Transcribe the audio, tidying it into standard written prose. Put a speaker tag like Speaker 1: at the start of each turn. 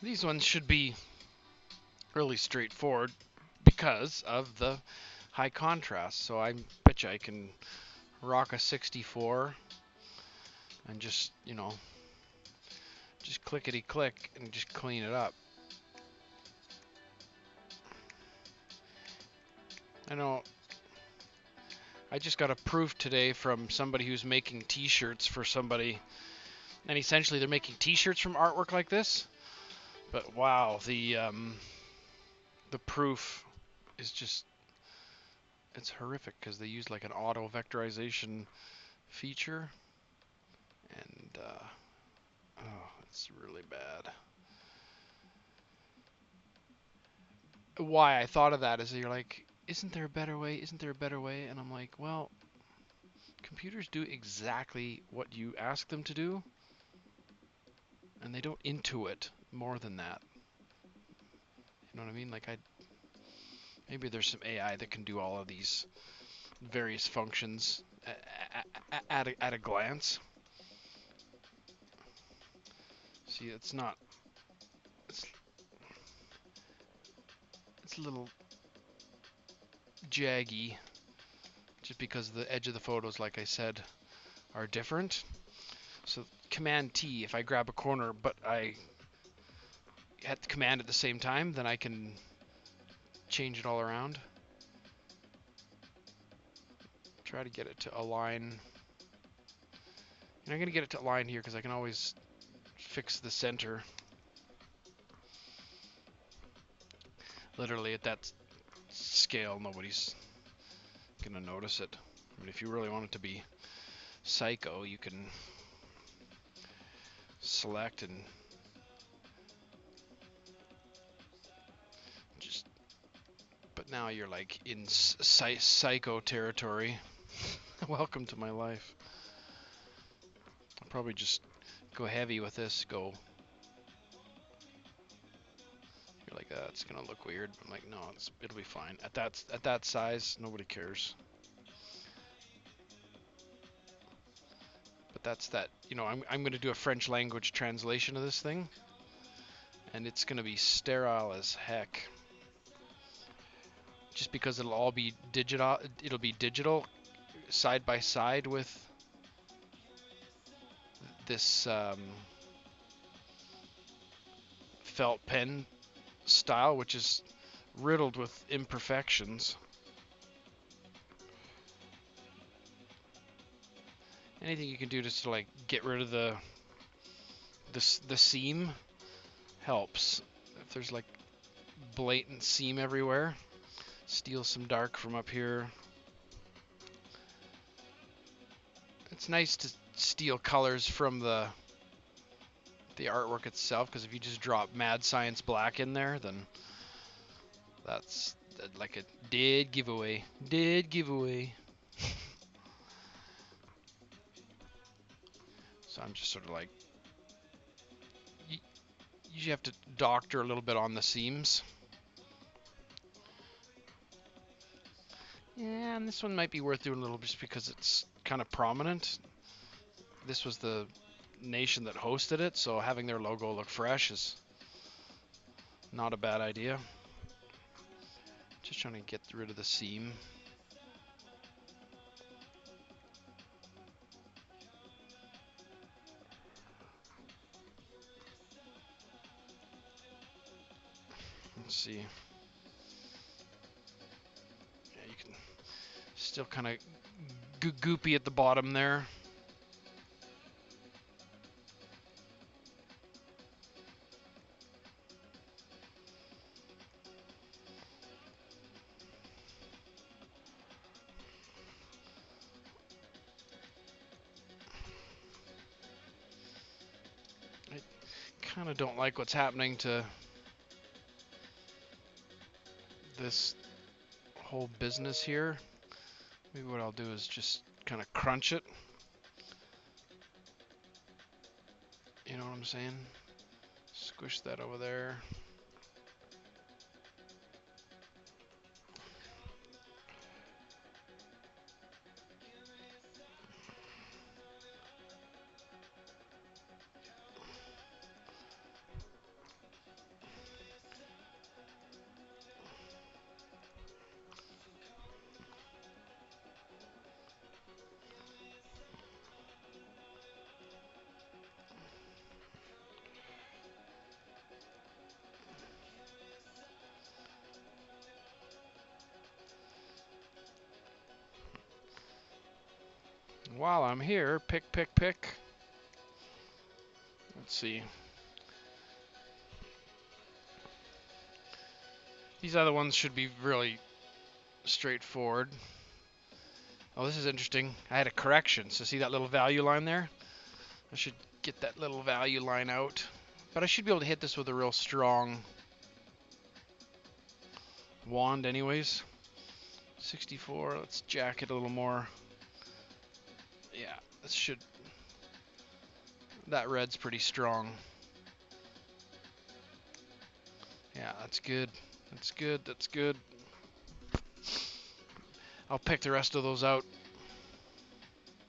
Speaker 1: These ones should be really straightforward because of the high contrast. So I bet you I can rock a 64 and just, just clickety click and just clean it up. I know I just got a proof today from somebody who's making t-shirts for somebody, and essentially they're making t-shirts from artwork like this. But wow, the proof is just, it's horrific because they use like an auto vectorization feature, and oh, it's really bad. Why I thought of that is you're like, isn't there a better way? Isn't there a better way? And I'm like, well, computers do exactly what you ask them to do, and they don't intuit more than that. You know what I mean? Like, maybe there's some AI that can do all of these various functions at a glance. See, it's not. It's it's a little jaggy, just because the edge of the photos, like I said, are different. So Command T, if I grab a corner, but I hit the command at the same time, then I can change it all around. Try to get it to align. And I'm going to get it to align here because I can always fix the center. Literally at that scale, nobody's going to notice it. I mean, if you really want it to be psycho, you can select and just. But now you're like in psycho territory. Welcome to my life. I'll probably just go heavy with this. You're like, it's gonna look weird. I'm like, no, it'll be fine. At that size, nobody cares. But that's that. I'm gonna do a French language translation of this thing, and it's gonna be sterile as heck. Just because it'll all be digital. It'll be digital side by side with this felt pen style, which is riddled with imperfections. Anything you can do just to like get rid of the seam helps. If there's like blatant seam everywhere, steal some dark from up here. It's nice to steal colors from the artwork itself, because if you just drop Mad Science Black in there, then that's like a dead giveaway. Dead giveaway. So I'm just sort of like, you usually have to doctor a little bit on the seams. Yeah, and this one might be worth doing a little just because it's kind of prominent. This was the nation that hosted it, so having their logo look fresh is not a bad idea. Just trying to get rid of the seam. Let's see. Yeah, you can still kind of goopy at the bottom there. I kind of don't like what's happening to this whole business here. Maybe what I'll do is just kind of crunch it. You know what I'm saying? Squish that over there. while I'm here, pick, pick, pick. Let's see. These other ones should be really straightforward. Oh, this is interesting. I had a correction. So see that little value line there? I should get that little value line out. But I should be able to hit this with a real strong wand anyways. 64, let's jack it a little more. Yeah, this should... That red's pretty strong. Yeah, that's good. That's good, that's good. I'll pick the rest of those out